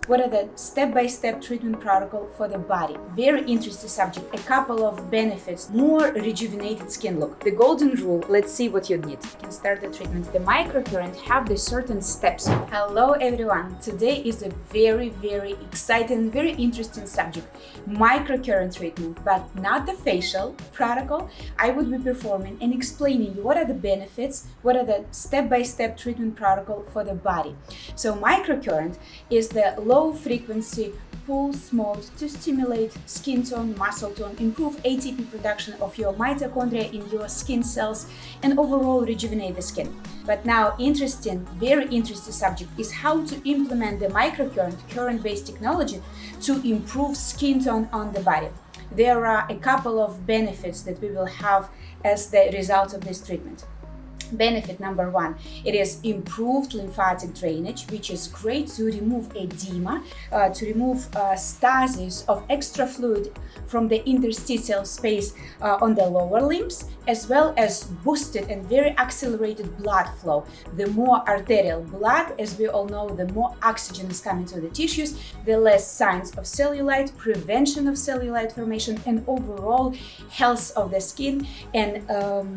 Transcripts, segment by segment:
What are the step-by-step treatment protocol for the body? Very interesting subject. A couple of benefits. More rejuvenated skin look. The golden rule. Let's see what you need. You can start the treatment. The microcurrent have the certain steps. Hello everyone. Today is a very exciting, very interesting subject. Microcurrent treatment, but not the facial protocol. I would be performing and explaining you what are the benefits, what are the step-by-step treatment protocol for the body. So microcurrent is the low frequency pulse mode to stimulate skin tone, muscle tone, improve ATP production of your mitochondria in your skin cells, and overall rejuvenate the skin. But now very interesting subject is how to implement the microcurrent, current-based technology to improve skin tone on the body. There are a couple of benefits that we will have as the result of this treatment. Benefit number one, it is improved lymphatic drainage, which is great to remove edema, to remove stasis of extra fluid from the interstitial space on the lower limbs, as well as boosted and very accelerated blood flow. The more arterial blood, as we all know, the more oxygen is coming to the tissues, the less signs of cellulite, prevention of cellulite formation, and overall health of the skin and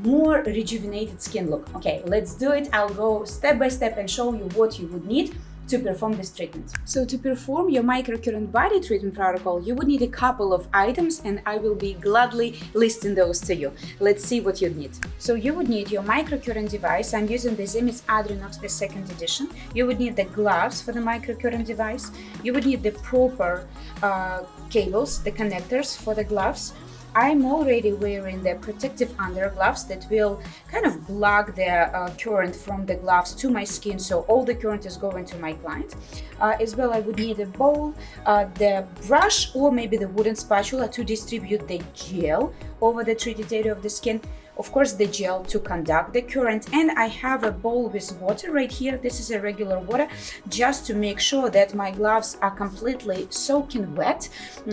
more rejuvenated skin look. Okay, let's do it. I'll go step by step and show you what you would need to perform this treatment. So to perform your microcurrent body treatment protocol, you would need a couple of items and I will be gladly listing those to you. Let's see what you need. So you would need your microcurrent device. I'm using the Zimis Adrenox, the second edition. You would need the gloves for the microcurrent device. You would need the proper cables, the connectors for the gloves. I'm already wearing the protective under gloves that will kind of block the current from the gloves to my skin, so all the current is going to my client. As well, I would need a bowl, the brush, or maybe the wooden spatula to distribute the gel over the treated area of the skin. Of course, the gel to conduct the current, and I have a bowl with water right here. This is a regular water, just to make sure that my gloves are completely soaking wet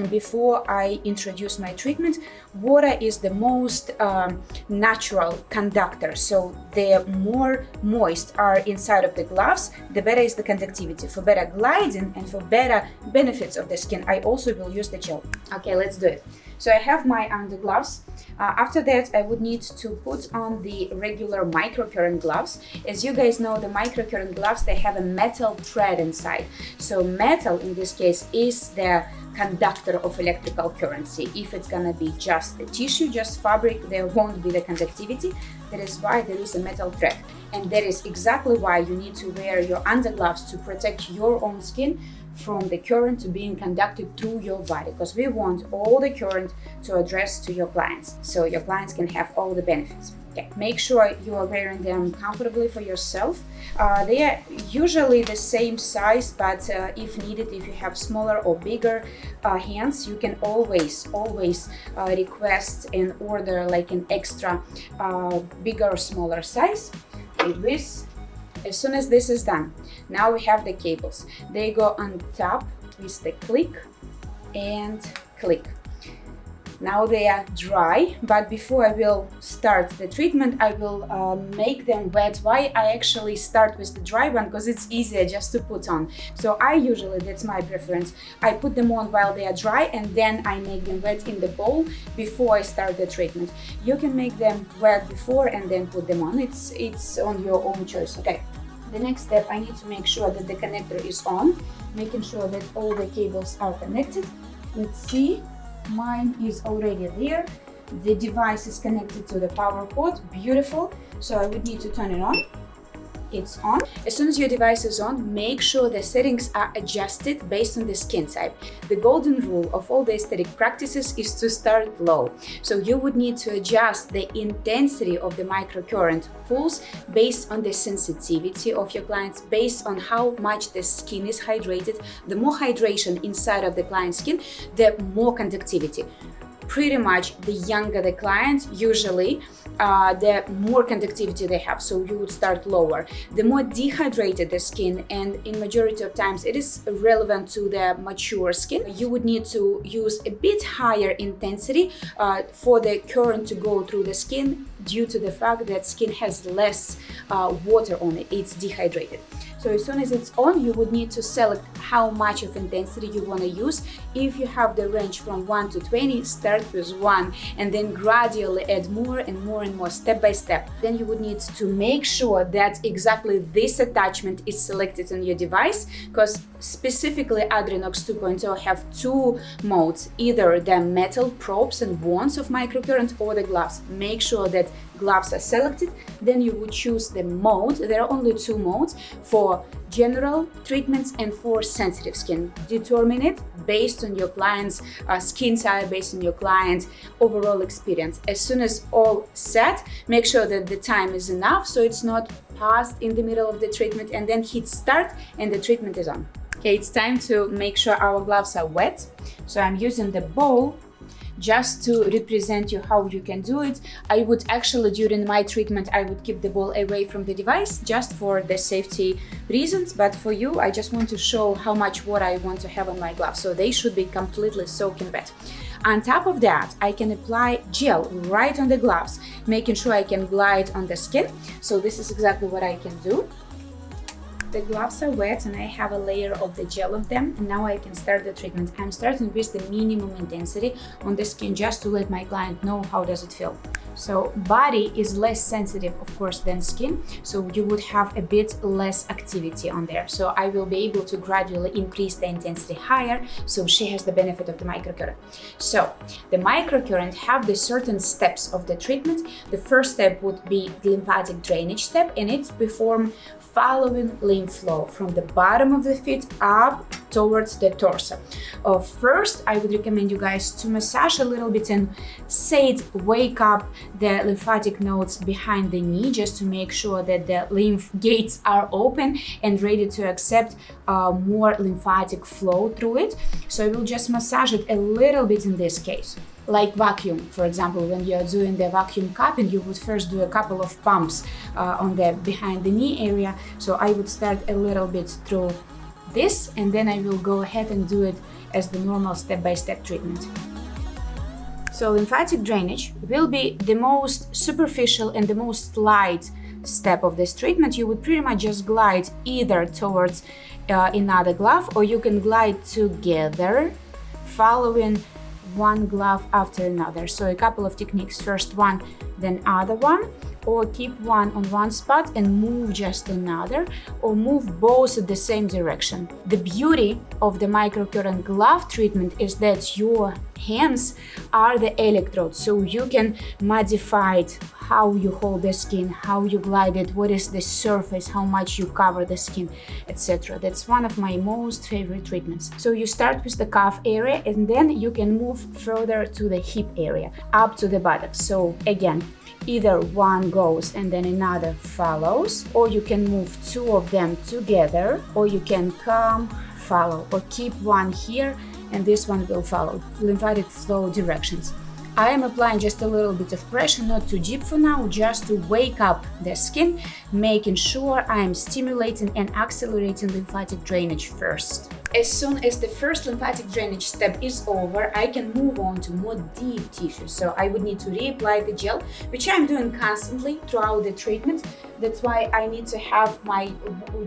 before I introduce my treatment. Water is the most natural conductor, so the more moist are inside of the gloves, the better is the conductivity. For better gliding and for better benefits of the skin, I also will use the gel. Okay, let's do it. So I have my under gloves. After that, I would need to put on the regular microcurrent gloves. As you guys know, the microcurrent gloves, they have a metal thread inside. So metal, in this case, is the conductor of electrical currency. If it's gonna be just the tissue, just fabric, there won't be the conductivity. That is why there is a metal thread. And that is exactly why you need to wear your undergloves to protect your own skin from the current to being conducted through your body, because we want all the current to address to your clients, so your clients can have all the benefits. Okay, make sure you are wearing them comfortably for yourself. They are usually the same size, but if needed, if you have smaller or bigger hands, you can always request and order like an extra bigger or smaller size like this. As soon as this is done, now we have the cables. They go on top with the click and click. Now they are dry, but before I will start the treatment, I will make them wet. Why I actually start with the dry one? Because it's easier just to put on. So I usually, that's my preference, I put them on while they are dry and then I make them wet in the bowl before I start the treatment. You can make them wet before and then put them on. It's on your own choice. Okay. The next step, I need to make sure that the connector is on, making sure that all the cables are connected. Let's see. Mine is already there. The device is connected to the power cord. Beautiful. So I would need to turn it on. It's on. As soon as your device is on, make sure the settings are adjusted based on the skin type. The golden rule of all the aesthetic practices is to start low. So you would need to adjust the intensity of the microcurrent pulse based on the sensitivity of your clients, based on how much the skin is hydrated. The more hydration inside of the client's skin, the more conductivity. Pretty much the younger the client, usually the more conductivity they have, so you would start lower. The more dehydrated the skin, and in majority of times it is relevant to the mature skin, you would need to use a bit higher intensity for the current to go through the skin, due to the fact that skin has less water on it, it's dehydrated. So as soon as it's on, you would need to select how much of intensity you want to use. If you have the range from 1 to 20, start with 1 and then gradually add more and more and more, step by step. Then you would need to make sure that exactly this attachment is selected on your device, because specifically Adrenox 2.0 have two modes, either the metal probes and wands of microcurrent or the gloves. Make sure that gloves are selected, then you would choose the mode. There are only two modes for general treatments and for sensitive skin. Determine it based on your client's skin type, based on your client's overall experience. As soon as all set, make sure that the time is enough so it's not paused in the middle of the treatment, and then hit start and the treatment is on. Okay, it's time to make sure our gloves are wet. So I'm using the bowl just to represent you how you can do it. I would actually, during my treatment, I would keep the ball away from the device just for the safety reasons, but for you, I just want to show how much water I want to have on my gloves, so they should be completely soaking wet. On top of that, I can apply gel right on the gloves, making sure I can glide on the skin. So this is exactly what I can do. The gloves are wet and I have a layer of the gel of them, and now I can start the treatment. I'm starting with the minimum intensity on the skin just to let my client know how does it feel. So body is less sensitive, of course, than skin, so you would have a bit less activity on there. So I will be able to gradually increase the intensity higher, so she has the benefit of the microcurrent. So the microcurrent have the certain steps of the treatment. The first step would be the lymphatic drainage step, and it's performed following lymph flow from the bottom of the feet up towards the torso. First, I would recommend you guys to massage a little bit and wake up the lymphatic nodes behind the knee, just to make sure that the lymph gates are open and ready to accept more lymphatic flow through it. So I will just massage it a little bit in this case. Like vacuum, for example, when you're doing the vacuum cupping, you would first do a couple of pumps on the behind the knee area. So I would start a little bit through this, and then I will go ahead and do it as the normal step-by-step treatment. So lymphatic drainage will be the most superficial and the most light step of this treatment. You would pretty much just glide either towards another glove, or you can glide together following one glove after another. So a couple of techniques, first one, then other one, or keep one on one spot and move just another, or move both at the same direction. The beauty of the microcurrent glove treatment is that your hands are the electrodes, so you can modify it, how you hold the skin, how you glide it, what is the surface, how much you cover the skin, etc. That's one of my most favorite treatments. So you start with the calf area and then you can move further to the hip area, up to the buttocks. So again, either one goes and then another follows, or you can move two of them together, or you can come, follow, or keep one here and this one will follow. Lymphatic flow directions. I am applying just a little bit of pressure, not too deep for now, just to wake up the skin, making sure I am stimulating and accelerating lymphatic drainage first. As soon as the first lymphatic drainage step is over, I can move on to more deep tissues. So I would need to reapply the gel, which I'm doing constantly throughout the treatment. That's why I need to have my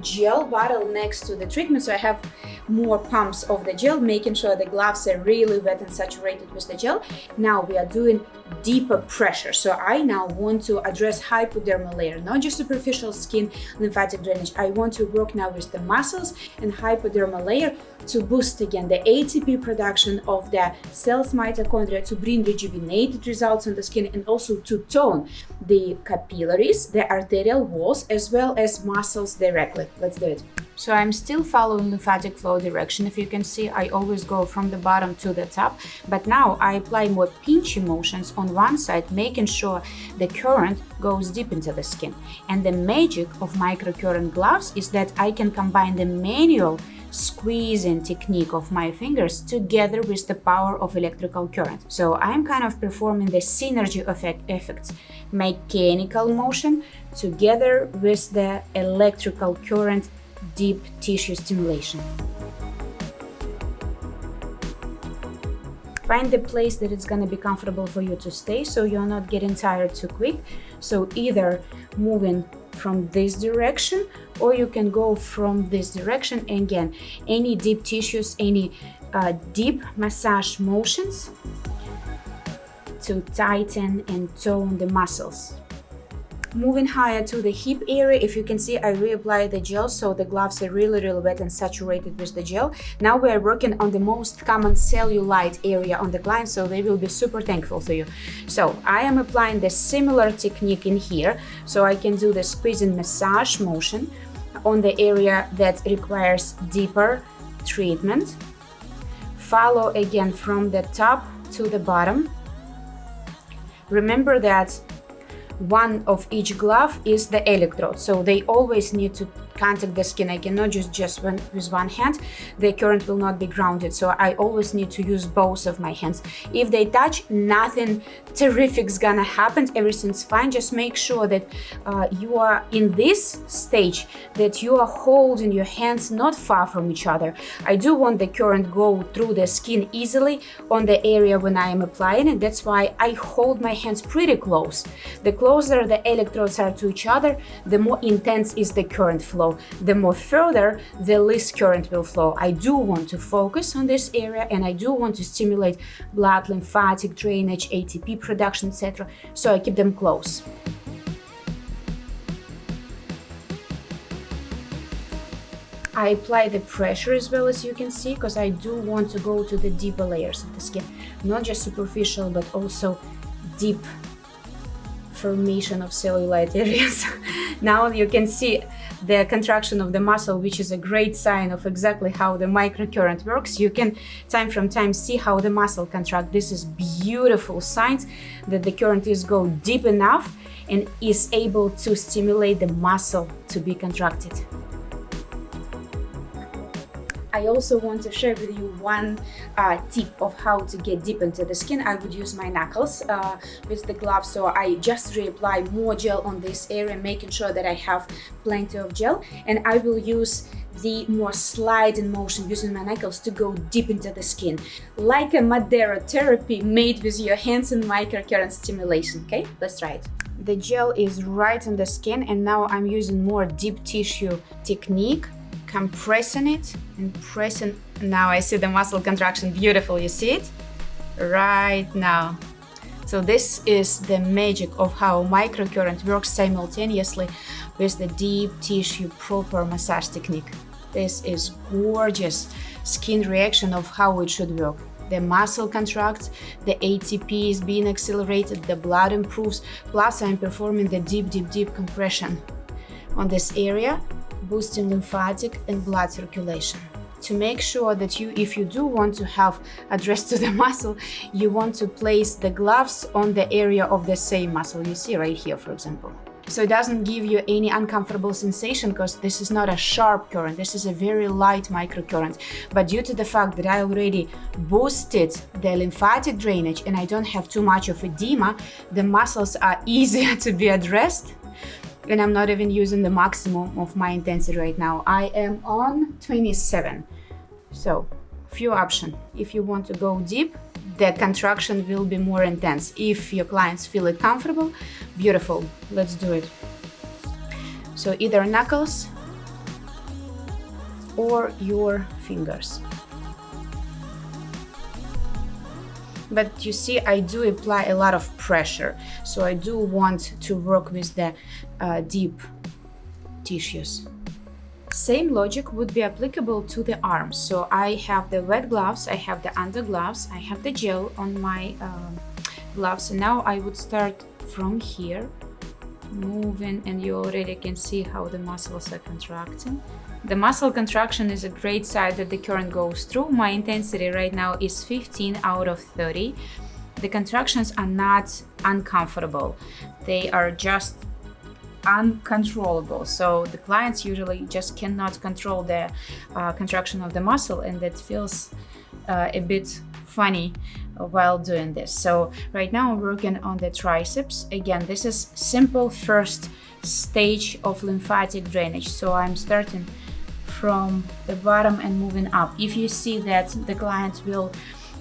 gel bottle next to the treatment, so I have more pumps of the gel, making sure the gloves are really wet and saturated with the gel. Now we are doing deeper pressure. So I now want to address hypodermal layer, not just superficial skin lymphatic drainage. I want to work now with the muscles and hypodermal layer to boost again the ATP production of the cells mitochondria, to bring rejuvenated results on the skin, and also to tone the capillaries, the arterial walls, as well as muscles directly. Let's do it. So I'm still following lymphatic flow direction. If you can see, I always go from the bottom to the top, but now I apply more pinchy motions on one side, making sure the current goes deep into the skin. And the magic of microcurrent gloves is that I can combine the manual squeezing technique of my fingers together with the power of electrical current. So I'm kind of performing the synergy effects, mechanical motion together with the electrical current deep tissue stimulation. Find the place that it's going to be comfortable for you to stay, so you're not getting tired too quick. So either moving from this direction, or you can go from this direction. Again, any deep tissues, any deep massage motions to tighten and tone the muscles. Moving higher to the hip area, if you can see, I reapply the gel, so the gloves are really wet and saturated with the gel. Now we are working on the most common cellulite area on the client, so they will be super thankful to you. So I am applying the similar technique in here, so I can do the squeezing massage motion on the area that requires deeper treatment. Follow again from the top to the bottom. Remember that one of each glove is the electrode, so they always need to contact the skin. I cannot just with one hand. The current will not be grounded, so I always need to use both of my hands. If they touch, nothing terrific is gonna happen, everything's fine. Just make sure that you are in this stage, that you are holding your hands not far from each other. I do want the current go through the skin easily on the area when I am applying it. That's why I hold my hands pretty close. The closer the electrodes are to each other, the more intense is the current flow. The more further, the less current will flow. I do want to focus on this area, and I do want to stimulate blood, lymphatic drainage, ATP production, etc. So I keep them close. I apply the pressure as well, as you can see, because I do want to go to the deeper layers of the skin, not just superficial, but also deep formation of cellulite areas. Now you can see the contraction of the muscle, which is a great sign of exactly how the microcurrent works. You can time from time see how the muscle contracts. This is beautiful signs that the current is go deep enough and is able to stimulate the muscle to be contracted. I also want to share with you one tip of how to get deep into the skin. I would use my knuckles with the gloves, so I just reapply more gel on this area, making sure that I have plenty of gel, and I will use the more sliding motion using my knuckles to go deep into the skin, like a Madeira therapy made with your hands and microcurrent stimulation. Okay, let's try it. The gel is right on the skin, and now I'm using more deep tissue technique, compressing it and pressing. Now I see the muscle contraction. Beautiful, you see it right now. So this is the magic of how microcurrent works simultaneously with the deep tissue proper massage technique. This is gorgeous skin reaction of how it should work. The muscle contracts, the ATP is being accelerated, the blood improves, plus I'm performing the deep compression on this area, boosting lymphatic and blood circulation. To make sure that if you do want to have address to the muscle, you want to place the gloves on the area of the same muscle. You see right here, for example. So it doesn't give you any uncomfortable sensation, because this is not a sharp current. This is a very light microcurrent. But due to the fact that I already boosted the lymphatic drainage and I don't have too much of edema, the muscles are easier to be addressed. And I'm not even using the maximum of my intensity right now. I am on 27. So, few options. If you want to go deep, the contraction will be more intense. If your clients feel it comfortable, beautiful, let's do it. So either knuckles or your fingers. But you see, I do apply a lot of pressure, so I do want to work with the deep tissues. Same logic would be applicable to the arms. So I have the wet gloves, I have the under gloves, I have the gel on my gloves, and now I would start from here, moving, and you already can see how the muscles are contracting. The muscle contraction is a great sign that the current goes through. My intensity right now is 15 out of 30. The contractions are not uncomfortable. They are just uncontrollable. So the clients usually just cannot control the contraction of the muscle, and that feels a bit funny while doing this. So right now I'm working on the triceps. Again, this is simple first stage of lymphatic drainage. So I'm starting from the bottom and moving up. If you see that the client will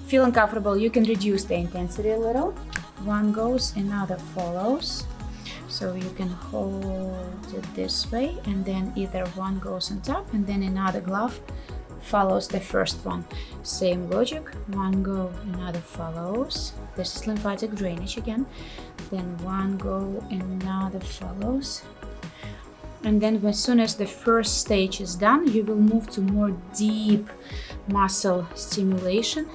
feel uncomfortable, you can reduce the intensity a little. One goes, another follows. So you can hold it this way, and then either one goes on top and then another glove follows the first one. Same logic, one go, another follows. This is lymphatic drainage again. Then one go, another follows. And then as soon as the first stage is done, you will move to more deep muscle stimulation.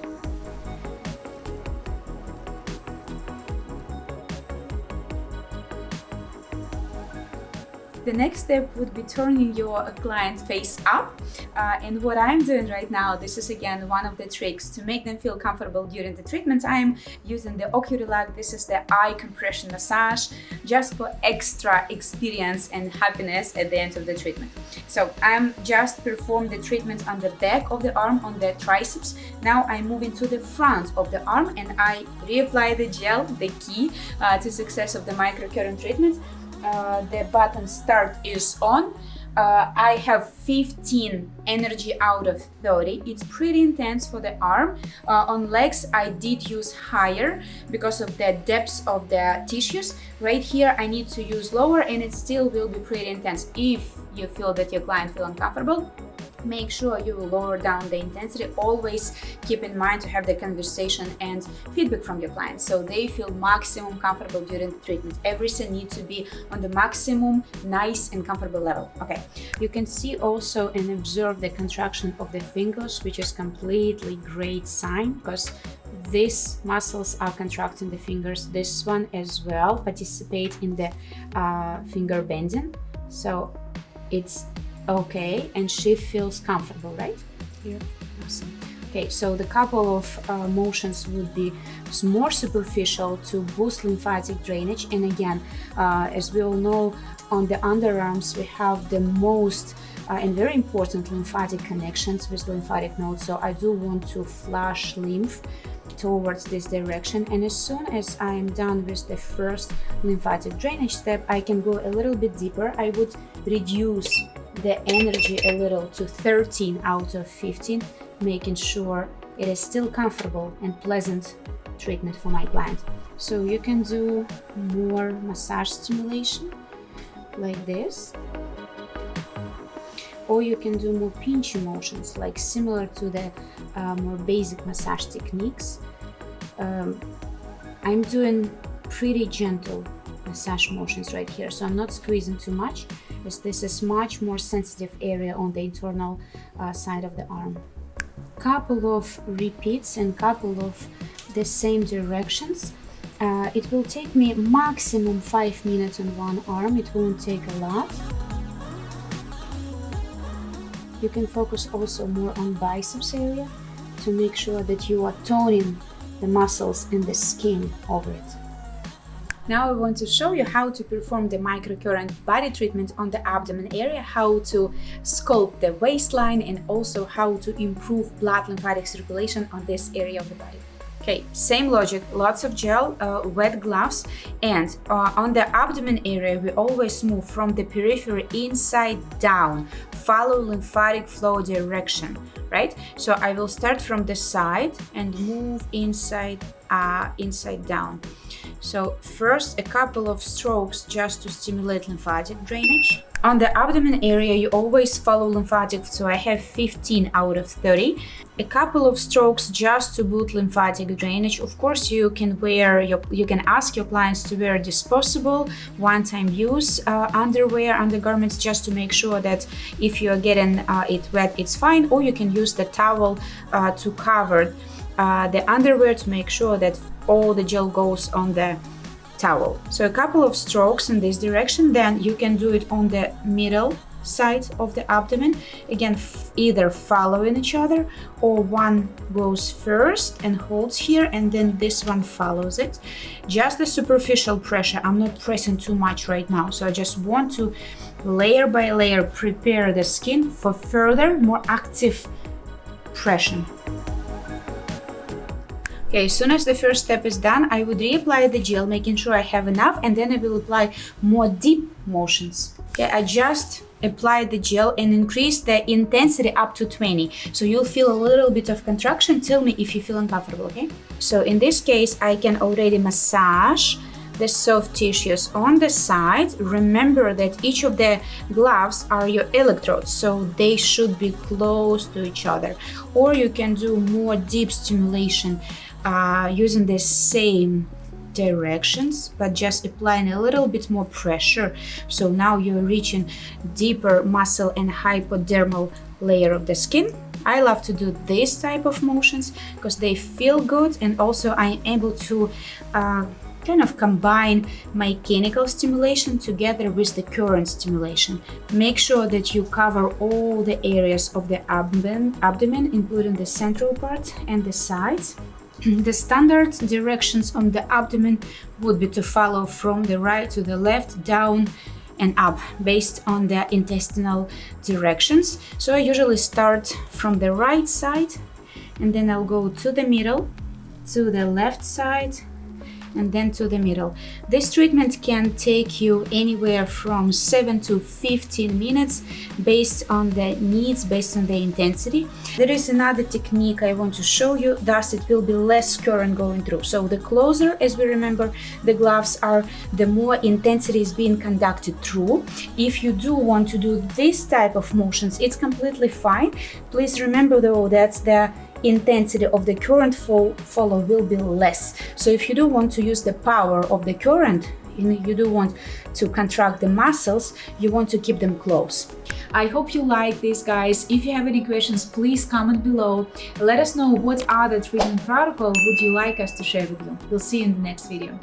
The next step would be turning your client face up, and what I'm doing right now, this is again one of the tricks to make them feel comfortable during the treatment. I'm using the OcuRelax. This is the eye compression massage, just for extra experience and happiness at the end of the treatment. So I'm just performed the treatment on the back of the arm, on the triceps. Now I'm moving to the front of the arm and I reapply the gel, the key to success of the microcurrent treatment. The button start is on. I have 15 energy out of 30. It's pretty intense for the arm. On legs, I did use higher because of the depth of the tissues. Right here, I need to use lower and it still will be pretty intense. If you feel that your client feel uncomfortable, make sure you lower down the intensity. Always keep in mind to have the conversation and feedback from your clients so they feel maximum comfortable during the treatment. Everything needs to be on the maximum nice and comfortable level. Okay, you can see also and observe the contraction of the fingers, which is completely great sign because these muscles are contracting the fingers. This one as well participate in the finger bending. So it's okay, and she feels comfortable, right? Yeah. Awesome. Okay, so the couple of motions would be more superficial to boost lymphatic drainage. And again, as we all know, on the underarms, we have the most and very important lymphatic connections with lymphatic nodes. So I do want to flush lymph towards this direction. And as soon as I am done with the first lymphatic drainage step, I can go a little bit deeper. I would reduce the energy a little to 13 out of 15, making sure it is still comfortable and pleasant treatment for my client. So you can do more massage stimulation like this, or you can do more pinch motions, like similar to the more basic massage techniques. I'm doing pretty gentle massage motions right here, so I'm not squeezing too much, as this is much more sensitive area on the internal side of the arm. Couple of repeats and couple of the same directions. It will take me maximum 5 minutes on one arm. It won't take a lot. You can focus also more on biceps area to make sure that you are toning the muscles and the skin over it. Now I want to show you how to perform the microcurrent body treatment on the abdomen area, how to sculpt the waistline, and also how to improve blood lymphatic circulation on this area of the body. Okay, same logic, lots of gel, wet gloves, and on the abdomen area, we always move from the periphery inside down, follow lymphatic flow direction, right? So I will start from the side and move inside down. So first a couple of strokes just to stimulate lymphatic drainage. On the abdomen area, you always follow lymphatic, so I have 15 out of 30. A couple of strokes just to boost lymphatic drainage. Of course, you can ask your clients to wear disposable, one-time use undergarments, just to make sure that if you are getting it wet, it's fine. Or you can use the towel to cover the underwear to make sure that all the gel goes on the towel. So a couple of strokes in this direction, then you can do it on the middle side of the abdomen. Again, either following each other, or one goes first and holds here, and then this one follows it. Just the superficial pressure. I'm not pressing too much right now, so I just want to layer by layer prepare the skin for further, more active pressure. Okay, as soon as the first step is done, I would reapply the gel, making sure I have enough, and then I will apply more deep motions. Okay, I just apply the gel and increase the intensity up to 20. So you'll feel a little bit of contraction. Tell me if you feel uncomfortable, okay? So in this case, I can already massage the soft tissues on the side. Remember that each of the gloves are your electrodes, so they should be close to each other. Or you can do more deep stimulation using the same directions, but just applying a little bit more pressure. So now you're reaching deeper muscle and hypodermal layer of the skin. I love to do this type of motions because they feel good, and also I'm able to kind of combine mechanical stimulation together with the current stimulation. Make sure that you cover all the areas of the abdomen, including the central part and the sides. The standard directions on the abdomen would be to follow from the right to the left, down and up, based on the intestinal directions. So I usually start from the right side, and then I'll go to the middle, to the left side, and then to the middle. This treatment can take you anywhere from 7 to 15 minutes based on the needs, based on the intensity. There is another technique I want to show you, thus it will be less current going through. So the closer, as we remember, the gloves are, the more intensity is being conducted through. If you do want to do this type of motions, it's completely fine. Please remember though that the intensity of the current follow will be less. So if you do want to use the power of the current, you do want to contract the muscles, you want to keep them close. I hope you like this, guys. If you have any questions, please comment below. Let us know what other treatment protocol would you like us to share with you. We'll see you in the next video.